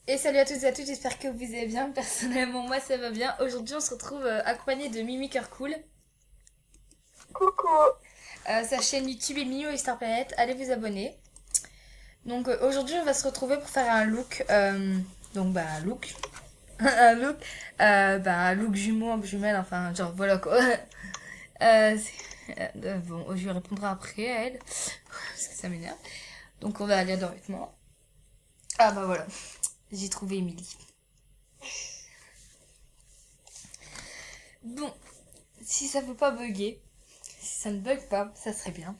Et salut à toutes et à tous, j'espère que vous allez bien. Personnellement, moi ça va bien. Aujourd'hui, on se retrouve accompagné de Mimi Cœur Cool. Coucou. Sa chaîne YouTube est Mio et Star Planet. Allez vous abonner. Donc aujourd'hui, on va se retrouver pour faire un look. Un look. un look. Un look jumeau, jumelle, enfin, genre voilà quoi. Bon, je lui répondrai après à elle. Parce que ça m'énerve. Donc on va aller dans vêtements. Ah bah voilà. J'ai trouvé Emily. Bon, si ça veut pas bugger. Si ça ne bug pas, ça serait bien.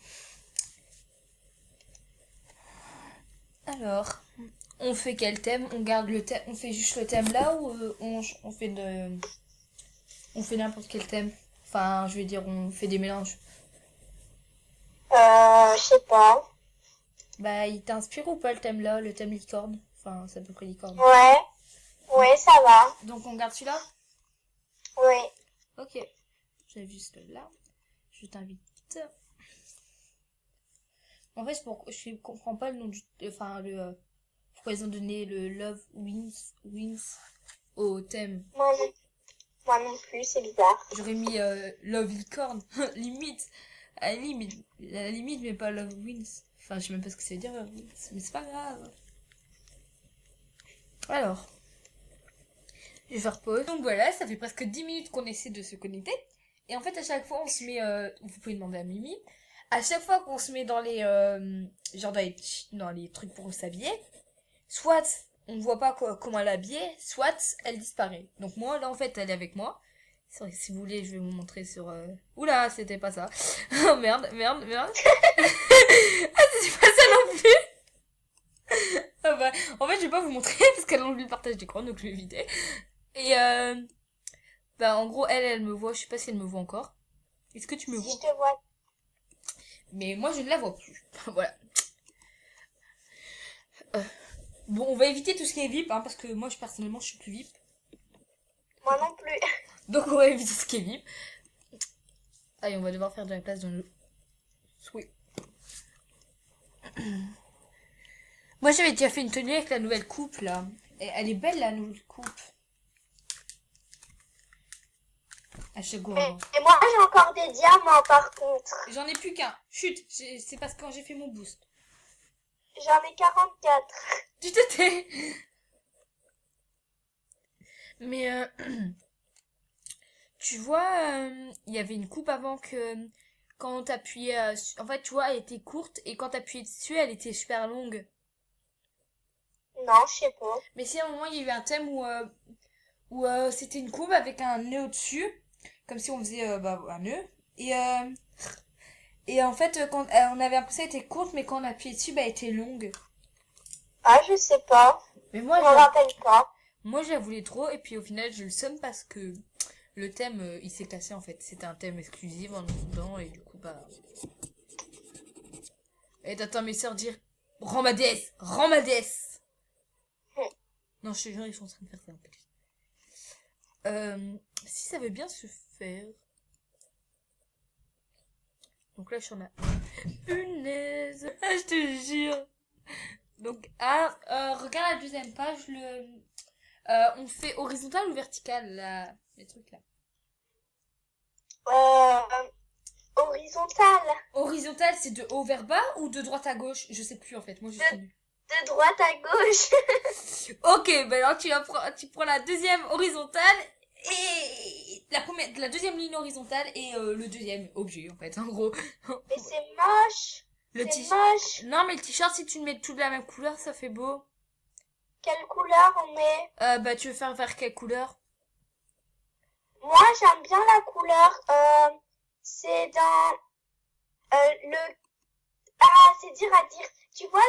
Alors, on fait quel thème? On garde le thème, on fait juste le thème là ou on fait n'importe quel thème? Enfin, je veux dire, on fait des mélanges. Je sais pas. Bah, il t'inspire ou pas le thème là, le thème licorne? Enfin, c'est à peu près licorne. Ouais, ouais, ça va. Donc on garde celui-là? Oui. Ok. J'ai juste là. Je t'invite. En fait, je comprends pas le nom du, enfin pourquoi ils ont donné le Love Wins au thème. Moi, moi non plus, c'est bizarre. J'aurais mis Love Licorne, limite. À la limite, mais pas Love Wins. Enfin, je sais même pas ce que ça veut dire, Love Wins, mais c'est pas grave. Alors, je vais faire pause. Donc voilà, ça fait presque 10 minutes qu'on essaie de se connecter. Et en fait, à chaque fois, on se met, vous pouvez demander à Mimi, à chaque fois qu'on se met dans les, genre dans les trucs pour s'habiller, soit on voit pas comment elle est habillée, soit elle disparaît. Donc moi, là, en fait, elle est avec moi. C'est vrai que si vous voulez, je vais vous montrer sur... Oula, c'était pas ça. Oh merde, merde, merde. Ah, c'est pas ça non plus. Ah bah, en fait, je vais pas vous montrer parce qu'elle a enlevé le partage d'écran, donc je vais éviter. Et bah, en gros, elle me voit. Je sais pas si elle me voit encore. Est-ce que tu me Si vois? je te vois. Mais moi, je ne la vois plus. Voilà. Euh, Bon, on va éviter tout ce qui est VIP, hein, parce que moi, personnellement, je suis plus VIP. Moi non plus. Donc, on va éviter ce qui est VIP. Allez, on va devoir faire de la place dans le... Oui. Moi, j'avais déjà fait une tenue avec la nouvelle coupe, là. Et elle est belle, la nouvelle coupe. À chaque Mais, fois. et moi, j'ai encore des diamants par contre. J'en ai plus qu'un. Chut, c'est parce que quand j'ai fait mon boost. J'en ai 44. Tu te tais. Mais, tu vois, il y avait une coupe avant que... Quand t'appuyais... en fait, tu vois, elle était courte. Et quand t'appuyais dessus, elle était super longue. Non, je sais pas. Mais si à un moment, il y a eu un thème où c'était une coupe avec un nœud au-dessus. Comme si on faisait un nœud. Et, euh, et en fait, quand on avait l'impression qu'elle était courte, mais quand on appuyait dessus, bah, elle était longue. Ah, je sais pas. Mais Je me rappelle pas. moi, je la voulais trop. Et puis au final, je le somme parce que le thème, il s'est cassé en fait. C'était un thème exclusif en dedans. Et du coup, bah... Et t'entends mes sœurs dire, rends ma déesse, rends ma déesse. Non, je te jure, ils sont en train de faire ça en fait. Si ça veut bien se faire. Donc là, je suis en a... Punaise. Ah, je te jure. Donc, regarde la deuxième page, on fait horizontal ou vertical, là, les trucs là. Euh, Horizontale. Horizontal, c'est de haut vers bas ou de droite à gauche? Je sais plus en fait, moi je suis De, nulle. de droite à gauche. Ok, ben alors tu prends la deuxième horizontale et la deuxième ligne horizontale et le deuxième objet en fait, en gros. Mais c'est moche. Le C'est t-shirt. moche. Non, mais le t-shirt, si tu le mets tout de la même couleur, ça fait beau. Quelle couleur on met? Bah, tu veux faire vers quelle couleur? Moi, j'aime bien la couleur. C'est dans le... Ah, c'est dur à dire. Tu vois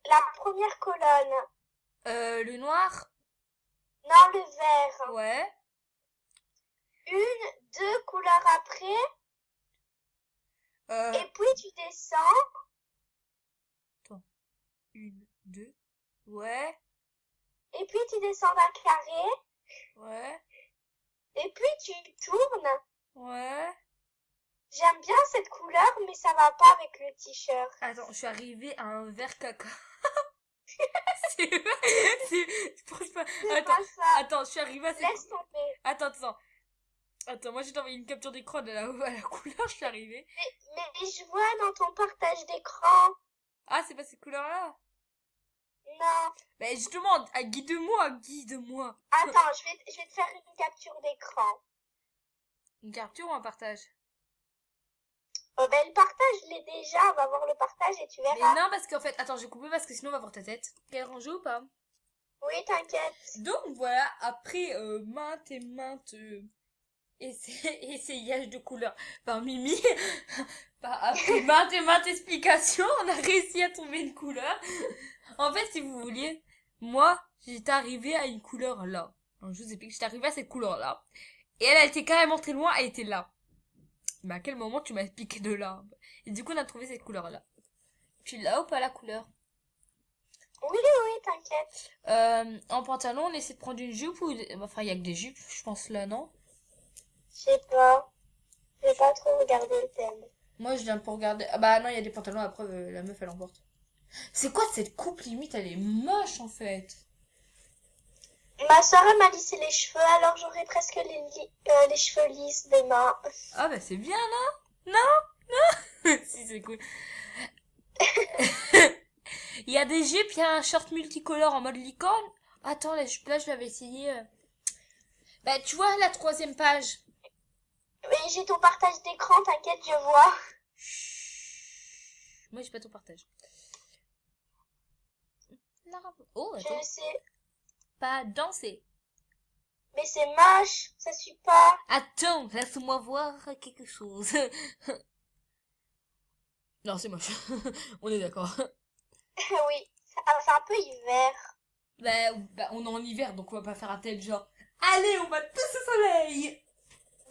la première colonne? Le noir? Non, le vert. Ouais. Une, deux couleurs après. Euh, Et puis tu descends. attends. Une, deux. Ouais. Et puis tu descends d'un carré. Ouais. Et puis tu tournes. Ouais. J'aime bien cette couleur, mais ça va pas avec le t-shirt. Attends, je suis arrivée à un vert caca. C'est je pense pas. C'est Attends, pas ça. attends, je suis arrivée à cette... Laisse tomber. Attends, moi j'ai envoyé une capture d'écran à la couleur, je suis arrivée. Mais je vois dans ton partage d'écran. Ah, c'est pas cette couleur-là? Non. Mais justement, guide-moi. Attends, je vais te faire une capture d'écran. Une capture ou un partage? Ben, le partage, je l'ai déjà. On va voir le partage et tu Mais verras. non, parce qu'en fait, attends, je vais couper parce que sinon on va voir ta tête. Quel rangé ou pas? Oui, t'inquiète. Donc voilà, après maintes et maintes essayages de couleurs par Mimi, après maintes et maintes explications, on a réussi à trouver une couleur. En fait, si vous vouliez, moi, j'étais arrivée à une couleur là. Donc, je vous explique, j'étais arrivée à cette couleur là. Et elle était carrément très loin, elle était là. Mais à quel moment tu m'as expliqué de là? Et du coup, on a trouvé cette couleur là. Tu l'as ou pas la couleur? Oui, t'inquiète. En pantalon, on essaie de prendre une jupe ou... Enfin, il y a que des jupes, je pense là, non? Je sais pas. J'ai pas trop regardé le thème. Moi, je viens pour regarder... Ah bah non, il y a des pantalons, après, la meuf, elle emporte. C'est quoi cette coupe, limite? Elle est moche, en fait. Ma soeur elle m'a lissé les cheveux, alors j'aurai presque les cheveux lisses demain. Ah bah c'est bien, non? Non? Si, c'est cool. Il y a des jupes, il y a un short multicolore en mode licorne. Attends, la jupe là, je l'avais essayé. Bah, tu vois, la 3e page. Mais j'ai ton partage d'écran, t'inquiète, je vois. Chut. Moi, j'ai pas ton partage. Oh, Je attends. sais. Pas danser. Mais c'est moche, ça suit pas. Attends, laisse-moi voir quelque chose. Non, c'est moche. On est d'accord. Oui, c'est un peu hiver. Bah, on est en hiver, donc on va pas faire un tel genre. Allez, on va tous au soleil.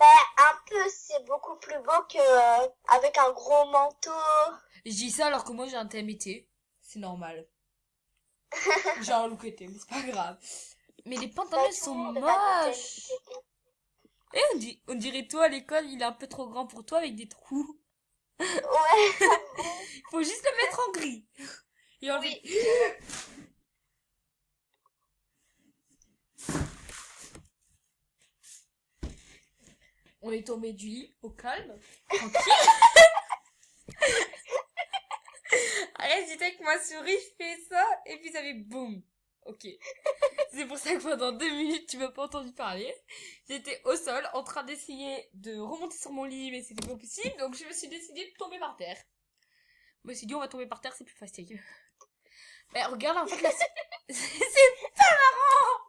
Ben, un peu, c'est beaucoup plus beau que avec un gros manteau. Je dis ça alors que moi j'ai un thème été. C'est normal. J'ai un look été, mais c'est pas grave. Mais les pantalons Ben, ils tout sont le monde va goûter moches. l'été. Et on dirait toi à l'école, il est un peu trop grand pour toi avec des trous. Ouais, Il faut juste le mettre en gris. Et enlever... oui. On est tombé du lit au calme. Tranquille. Arrête, j'étais avec ma souris, je fais ça, et puis ça fait boum. Ok. C'est pour ça que pendant 2 minutes, tu m'as pas entendu parler. J'étais au sol, en train d'essayer de remonter sur mon lit, mais c'était pas possible, donc je me suis décidée de tomber par terre. Je me suis dit, on va tomber par terre, c'est plus facile. Mais regarde, en fait, là, c'est pas marrant!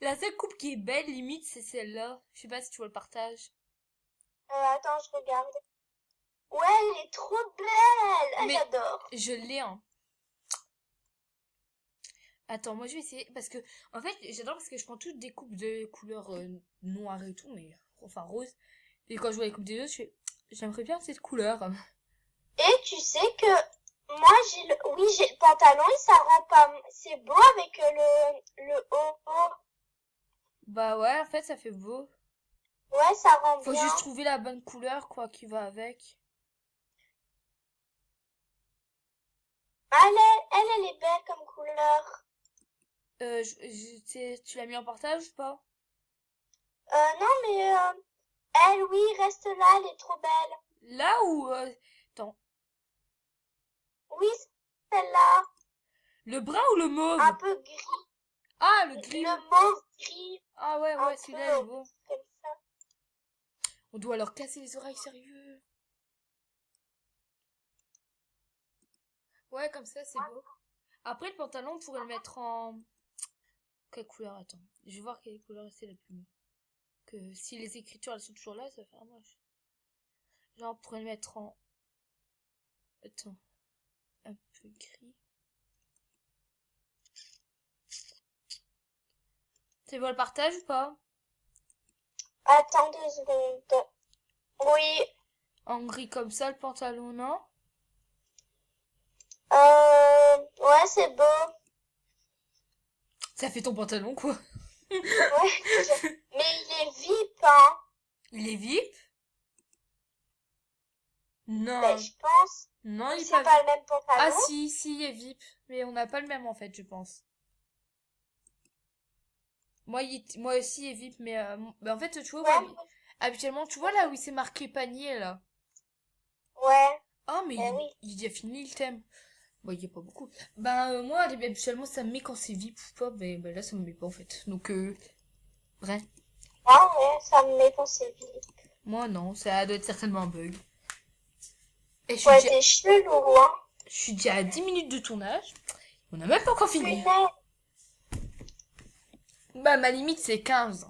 La seule coupe qui est belle, limite, c'est celle-là. Je sais pas si tu vois le partage. Attends, je regarde. Ouais, elle est trop belle. Ah, Mais- j'adore. Je l'ai, hein. Attends, moi je vais essayer parce que en fait j'adore parce que je prends toutes des coupes de couleur noire et tout, mais enfin rose. Et quand je vois les coupes des autres, j'aimerais bien cette couleur. Et tu sais que moi j'ai le pantalon et ça rend pas c'est beau avec le haut. Bah ouais, en fait ça fait beau. Ouais, ça rend Faut bien. juste trouver la bonne couleur quoi qui va avec. Elle est belle comme couleur. Tu l'as mis en partage ou pas? Non mais elle oui, reste là, elle est trop belle. Là ou attends, Oui, celle-là, le brun ou le mauve? un peu gris, Ah, le gris. le mauve gris, Ah ouais, un celui-là il est peu beau. comme ça. On doit leur casser les oreilles, sérieux. Ouais, comme ça c'est beau. Après le pantalon, on pourrait le mettre en... Quelle couleur? Attends. Je vais voir quelle couleur c'est la plus mieux. Que si les écritures elles sont toujours là, ça va faire moche. Genre, on pourrait le mettre en... Attends. Un peu gris. C'est bon le partage ou pas? Attends 2 secondes. Oui, En gris comme ça, le pantalon, non? ouais, c'est beau. Ça fait ton pantalon, quoi. Ouais, mais il est VIP, hein. Il est VIP? Non. Ben, je pense. Non, il est C'est pas pas VIP. le même Ah pantalon. si, il est VIP. Mais on n'a pas le même en fait, je pense. Moi aussi, il est VIP, mais bah, en fait, tu vois, Ouais, habituellement, tu vois là où il s'est marqué panier là. ouais, Oh, mais ben oui. il a fini le thème. Bon, il y a pas beaucoup. Ben, moi, habituellement, ça me met quand c'est VIP ou pas, mais ben, là, ça me met pas en fait. Donc, bref. Ah ouais, ça me met dans ses vies. Moi, non, ça doit être certainement un bug. Et Ouais, t'es chelou, hein. je suis déjà à 10 minutes de tournage. On a même pas encore fini. Punaise. Bah, ma limite, c'est 15.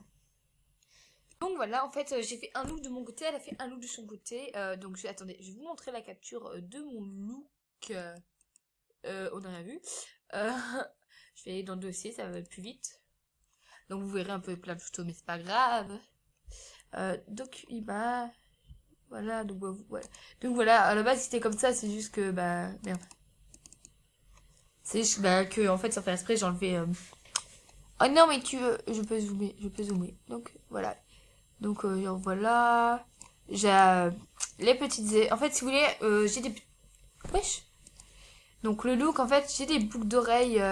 Donc voilà, en fait, j'ai fait un look de mon côté, elle a fait un look de son côté. Donc, attendez, je vais vous montrer la capture de mon look. On a rien vu. Euh, je vais aller dans le dossier, ça va plus vite. Donc, vous verrez un peu plein de photos, mais c'est pas grave. Donc, il m'a... Voilà, donc voilà. Donc voilà, à la base, c'était comme ça, c'est juste que, bah, merde. C'est juste bah, que, en fait, sans faire exprès, j'ai enlevé... Oh non, mais tu veux... Je peux zoomer. Donc, voilà. Donc, genre, voilà. J'ai les petites... En fait, si vous voulez, j'ai des... Wesh. Donc, le look, en fait, j'ai des boucles d'oreilles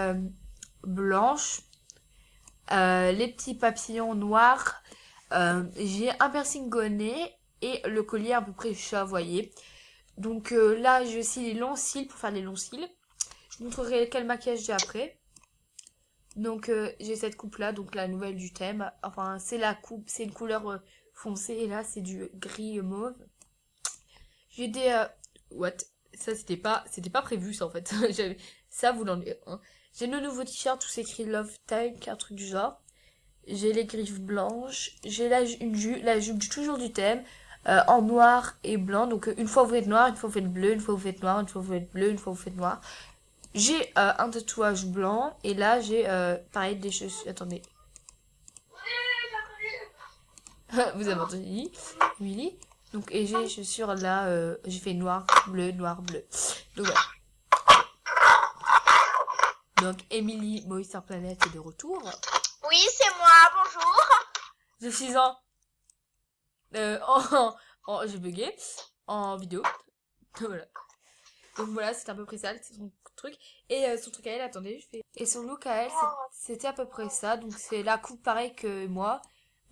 blanches. Les petits papillons noirs. J'ai un piercing au nez. Et le collier à peu près chat, vous voyez. Donc, là, j'ai aussi les longs cils pour faire les longs cils. Je vous montrerai quel maquillage j'ai après. Donc j'ai cette coupe là, donc la nouvelle du thème. Enfin c'est la coupe, c'est une couleur foncée et là c'est du gris mauve. J'ai des what? Ça c'était pas prévu ça en fait. Ça vous l'enlevez. Hein. J'ai le nouveau t-shirt où c'est écrit Love Tank, un truc du genre. J'ai les griffes blanches. J'ai la jupe toujours du thème. En noir et blanc. Donc une fois vous faites noir, une fois vous faites bleu, une fois vous faites noir, une fois vous faites bleu, une fois vous faites noir. J'ai un tatouage blanc et là j'ai pareil des chaussures. Attendez. Vous avez entendu Emily. Donc et j'ai les chaussures là, j'ai fait noir, bleu, noir, bleu. Donc voilà. Donc Emily Moisture Planet est de retour. Oui, c'est moi, bonjour. De 6 ans. J'ai bugué en vidéo. Voilà. Donc voilà, c'est à peu près ça, c'est son truc. Et son truc à elle, attendez, je fais... Et son look à elle, c'était à peu près ça. Donc c'est la coupe pareil que moi,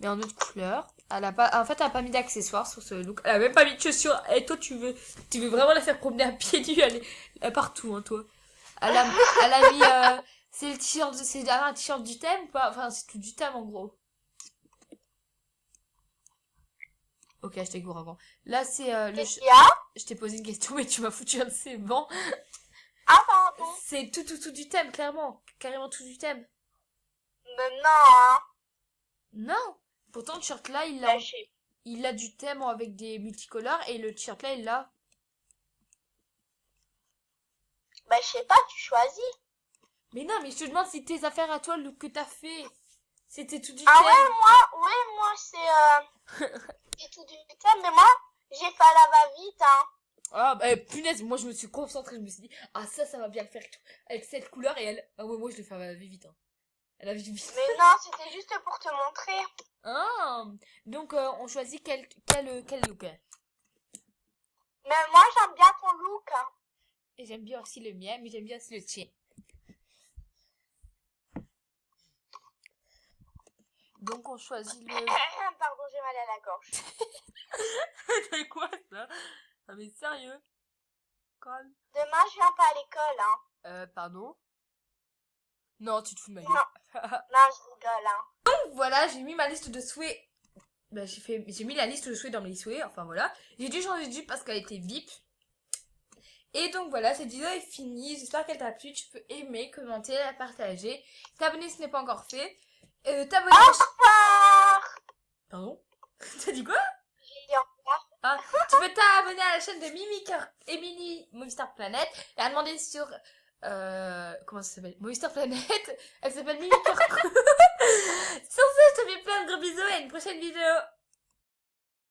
mais en autre couleur. Elle a pas... En fait, elle a pas mis d'accessoires sur ce look. Elle a même pas mis de chaussures. Et toi, tu veux vraiment la faire promener à pied nus, elle est partout, hein, toi. Elle a mis... c'est le t-shirt, c'est un t-shirt du thème ou pas? Enfin, c'est tout du thème, en gros. Ok, je t'ai gourmand. Là, c'est Qu'est-ce qu'il y a? Je t'ai posé une question, mais tu m'as foutu un de ces bancs. Ah, pardon. C'est tout du thème, clairement. Carrément tout du thème. Mais non, hein. Non. Pourtant, le t-shirt là, il a du thème avec des multicolores et le t-shirt là, il l'a. Bah, je sais pas, tu choisis. Mais non, mais je te demande si tes affaires à toi, le look que t'as fait, c'était tout du Ah thème. moi, c'est tout du thème, mais moi, j'ai fait à la va-vite, hein. Ah, bah, punaise, moi, je me suis concentrée, je me suis dit, ah, ça va bien le faire et tout. Avec cette couleur et elle. Ah, ouais, moi, je le fais à la vite, hein. Elle a vite vite. Mais non, c'était juste pour te montrer. Ah, donc, on choisit quel look. Mais moi, j'aime bien ton look, hein. Et j'aime bien aussi le mien, mais j'aime bien aussi le tien. Donc on choisit le... Pardon, j'ai mal à la gorge. C'est quoi ça? Ah mais sérieux? Calme. Demain, je viens pas à l'école, hein. Pardon? Non, tu te fous de ma gueule. Non, je rigole, hein. Donc voilà, j'ai mis ma liste de souhaits. Bah, j'ai mis la liste de souhaits dans mes souhaits, enfin voilà. J'ai dû changer de jupe parce qu'elle était VIP. Et donc voilà, cette vidéo est finie. J'espère qu'elle t'a plu. Tu peux aimer, commenter, la partager. T'abonner si ce n'est pas encore fait. T'abonner. Au revoir. Pardon? T'as dit quoi? J'ai dit au revoir. Ah, tu peux t'abonner à la chaîne de Emily Movistar Planet et à demander sur comment ça s'appelle? Movistar Planet. Elle s'appelle Mimi Sur ce, je te fais plein de gros bisous et à une prochaine vidéo.